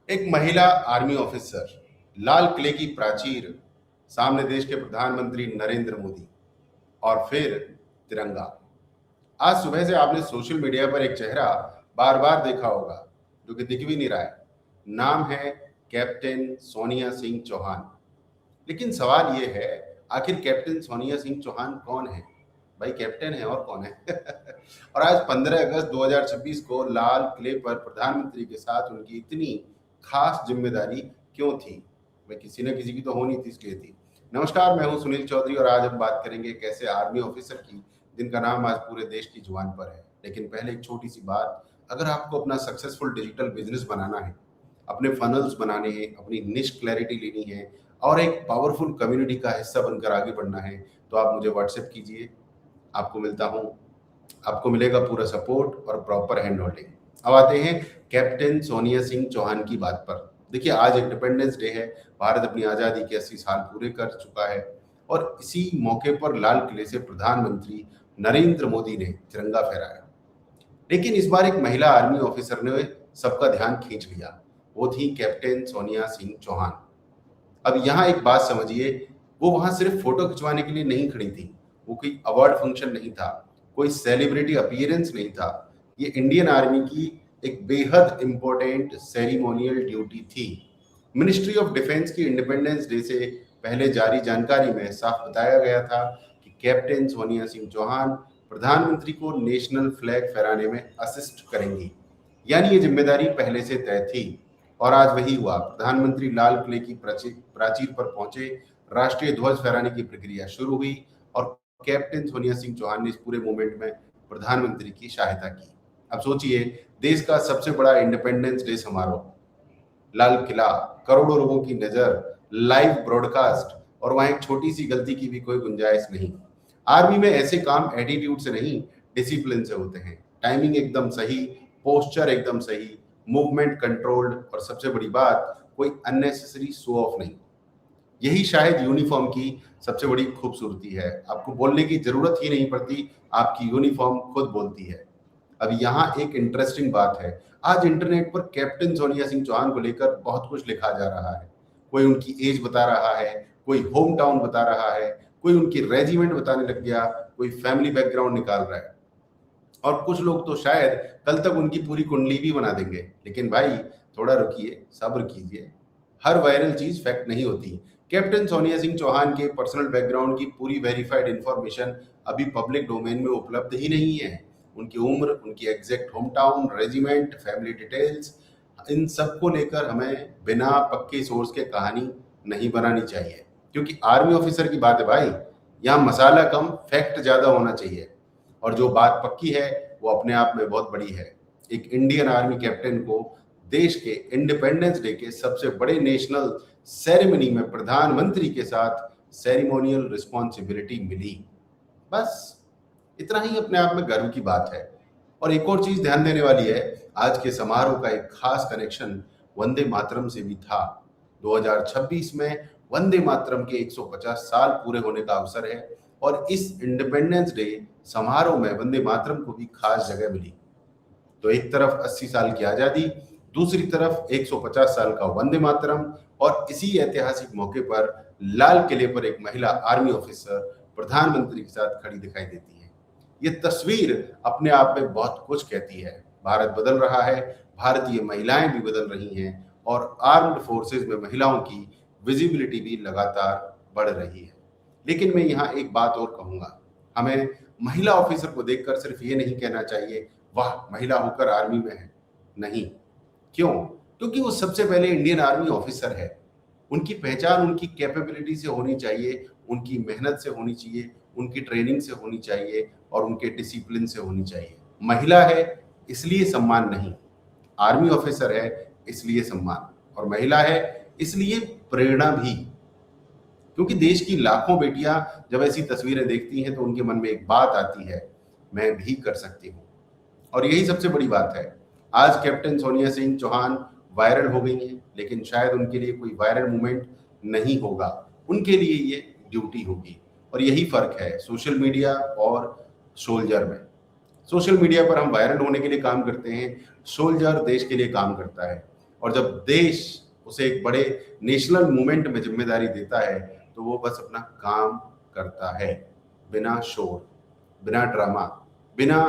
एक महिला army officer, लाल किले की प्राचीर, सामने देश के प्रधानमंत्री नरेंद्र मोदी और फिर तिरंगा। आज सुबह से आपने सोशल मीडिया पर एक चेहरा बार बार देखा होगा जो कि दिख भी नहीं रहा है। नाम है कैप्टन सोनिया सिंह चौहान। लेकिन सवाल ये है, आखिर कैप्टन सोनिया सिंह चौहान कौन है? भाई कैप्टन है और कौन है? और आज 15 अगस्त 2026 को लाल किले पर प्रधानमंत्री के साथ उनकी इतनी खास जिम्मेदारी क्यों थी? भाई किसी न किसी की तो होनी थी, इसलिए थी। नमस्कार, मैं हूं सुनील चौधरी और आज हम बात करेंगे एक ऐसे आर्मी ऑफिसर की जिनका नाम आज पूरे देश की जुबान पर है। लेकिन पहले एक छोटी सी बात, अगर आपको अपना सक्सेसफुल डिजिटल बिजनेस बनाना है, अपने फनल्स बनाने हैं, अपनी निश क्लैरिटी लेनी है और एक पावरफुल कम्युनिटी का हिस्सा बनकर आगे बढ़ना है, तो आप मुझे व्हाट्सएप कीजिए। आपको मिलता हूँ, आपको मिलेगा पूरा सपोर्ट और प्रॉपर हैंड होल्डिंग। अब आते हैं कैप्टन सोनिया सिंह चौहान की बात पर। देखिए, आज इंडिपेंडेंस डे है। भारत अपनी आज़ादी के 80 साल पूरे कर चुका है और इसी मौके पर लाल किले से प्रधानमंत्री नरेंद्र मोदी ने तिरंगा फहराया। लेकिन इस बार एक महिला आर्मी ऑफिसर ने सबका ध्यान खींच लिया। वो थी कैप्टन सोनिया सिंह चौहान। अब यहाँ एक बात समझिए, वो वहां सिर्फ फोटो खिंचवाने के लिए नहीं खड़ी थी। वो कोई अवार्ड फंक्शन नहीं था, कोई सेलिब्रिटी अपीयरेंस नहीं था। ये इंडियन आर्मी की एक बेहद इंपॉर्टेंट सेरिमोनियल ड्यूटी थी। मिनिस्ट्री ऑफ डिफेंस की इंडिपेंडेंस डे से पहले जारी जानकारी में साफ बताया गया था कि कैप्टन सोनिया सिंह चौहान प्रधानमंत्री को नेशनल फ्लैग फहराने में असिस्ट करेंगी। यानी ये जिम्मेदारी पहले से तय थी और आज वही हुआ। प्रधानमंत्री लाल किले की प्राचीर पर पहुंचे, राष्ट्रीय ध्वज फहराने की प्रक्रिया शुरू हुई और कैप्टन सोनिया सिंह चौहान ने इस पूरे मूवमेंट में प्रधानमंत्री की सहायता की। अब सोचिए, देश का सबसे बड़ा इंडिपेंडेंस डे समारोह, लाल किला, करोड़ों लोगों की नजर, लाइव ब्रॉडकास्ट और वहां एक छोटी सी गलती की भी कोई गुंजाइश नहीं। आर्मी में ऐसे काम एटीट्यूड से नहीं, डिसिप्लिन से होते हैं। टाइमिंग एकदम सही, पोस्चर एकदम सही, मूवमेंट कंट्रोल्ड और सबसे बड़ी बात, कोई अननेसेसरी शो ऑफ नहीं। यही शायद यूनिफॉर्म की सबसे बड़ी खूबसूरती है। आपको बोलने की जरूरत ही नहीं पड़ती, आपकी यूनिफॉर्म खुद बोलती है। अब यहाँ एक इंटरेस्टिंग बात है। आज इंटरनेट पर कैप्टन सोनिया सिंह चौहान को लेकर बहुत कुछ लिखा जा रहा है। कोई उनकी एज बता रहा है, कोई होम टाउन बता रहा है, कोई उनकी रेजिमेंट बताने लग गया, कोई फैमिली बैकग्राउंड निकाल रहा है और कुछ लोग तो शायद कल तक उनकी पूरी कुंडली भी बना देंगे। लेकिन भाई, थोड़ा रुकिए, सब्र कीजिए। हर वायरल चीज फैक्ट नहीं होती। कैप्टन सोनिया सिंह चौहान के पर्सनल बैकग्राउंड की पूरी वेरीफाइड इंफॉर्मेशन अभी पब्लिक डोमेन में उपलब्ध ही नहीं है। उनकी उम्र, उनकी exact home town, regiment, family details, इन सब को लेकर हमें बिना पक्के सोर्स के कहानी नहीं बनानी चाहिए, क्योंकि आर्मी ऑफिसर की बात है भाई। यहाँ मसाला कम, फैक्ट ज्यादा होना चाहिए। और जो बात पक्की है वो अपने आप में बहुत बड़ी है। एक इंडियन आर्मी कैप्टन को देश के इंडिपेंडेंस डे के सबसे बड़े नेशनल सेरेमनी में प्रधानमंत्री के साथ सेरिमोनियल रिस्पॉन्सिबिलिटी मिली। बस इतना ही अपने आप में गर्व की बात है। और एक और चीज ध्यान देने वाली है, आज के समारोह का एक खास कनेक्शन वंदे मातरम से भी था। 2026 में वंदे मातरम के 150 साल पूरे होने का अवसर है और इस इंडिपेंडेंस डे समारोह में वंदे मातरम को भी खास जगह मिली। तो एक तरफ 80 साल की आजादी, दूसरी तरफ 150 साल का वंदे मातरम और इसी ऐतिहासिक मौके पर लाल किले पर एक महिला आर्मी ऑफिसर प्रधानमंत्री के साथ खड़ी दिखाई देती है। ये तस्वीर अपने आप में बहुत कुछ कहती है। भारत बदल रहा है, भारतीय महिलाएं भी बदल रही हैं और आर्म्ड फोर्सेस में महिलाओं की विजिबिलिटी भी लगातार बढ़ रही है। लेकिन मैं यहाँ एक बात और कहूंगा, हमें महिला ऑफिसर को देखकर सिर्फ ये नहीं कहना चाहिए वाह महिला होकर आर्मी में है। नहीं। क्यों? क्योंकि वो सबसे पहले इंडियन आर्मी ऑफिसर है। उनकी पहचान उनकी कैपेबिलिटी से होनी चाहिए, उनकी मेहनत से होनी चाहिए, उनकी ट्रेनिंग से होनी चाहिए और उनके डिसिप्लिन से होनी चाहिए। महिला है इसलिए सम्मान नहीं, आर्मी ऑफिसर है इसलिए सम्मान, और महिला है इसलिए प्रेरणा भी। क्योंकि देश की लाखों बेटियां जब ऐसी तस्वीरें देखती हैं तो उनके मन में एक बात आती है, मैं भी कर सकती हूँ। और यही सबसे बड़ी बात है। आज कैप्टन सोनिया सिंह चौहान वायरल हो गई हैं, लेकिन शायद उनके लिए कोई वायरल मूवमेंट नहीं होगा, उनके लिए ये ड्यूटी होगी। और यही फर्क है सोशल मीडिया और सोल्जर में। सोशल मीडिया पर हम वायरल होने के लिए काम करते हैं, सोल्जर देश के लिए काम करता है। और जब देश उसे एक बड़े नेशनल मूवमेंट में जिम्मेदारी देता है तो वो बस अपना काम करता है, बिना शोर, बिना ड्रामा, बिना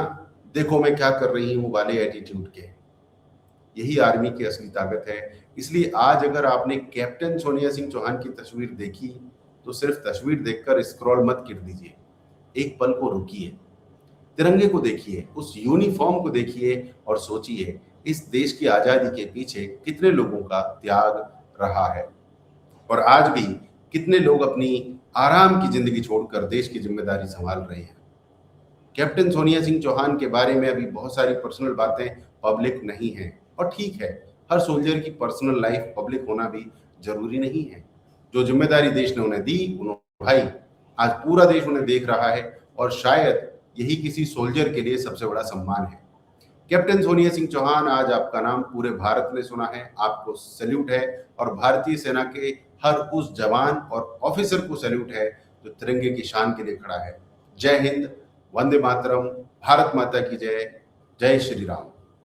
देखो मैं क्या कर रही हूं वाले एटीट्यूड के। यही आर्मी की असली ताकत है। इसलिए आज अगर आपने कैप्टन सोनिया सिंह चौहान की तस्वीर देखी तो सिर्फ तस्वीर देखकर स्क्रॉल मत कर दीजिए, एक पल को रुकिए, तिरंगे को देखिए, उस यूनिफॉर्म को देखिए और सोचिए इस देश की आजादी के पीछे कितने लोगों का त्याग रहा है और आज भी कितने लोग अपनी आराम की जिंदगी छोड़कर देश की जिम्मेदारी संभाल रहे हैं। कैप्टन सोनिया सिंह चौहान के बारे में अभी बहुत सारी पर्सनल बातें पब्लिक नहीं है और ठीक है, हर सोल्जर की पर्सनल लाइफ पब्लिक होना भी जरूरी नहीं है। जो जिम्मेदारी देश ने उन्हें दी उन्होंने भाई, आज पूरा देश उन्हें देख रहा है और शायद यही किसी सोल्जर के लिए सबसे बड़ा सम्मान है। कैप्टन सोनिया सिंह चौहान, आज आपका नाम पूरे भारत ने सुना है, आपको सैल्यूट है और भारतीय सेना के हर उस जवान और ऑफिसर को सैल्यूट है जो तिरंगे की शान के लिए खड़ा है। जय हिंद, वंदे मातरम, भारत माता की जय, जय श्री राम।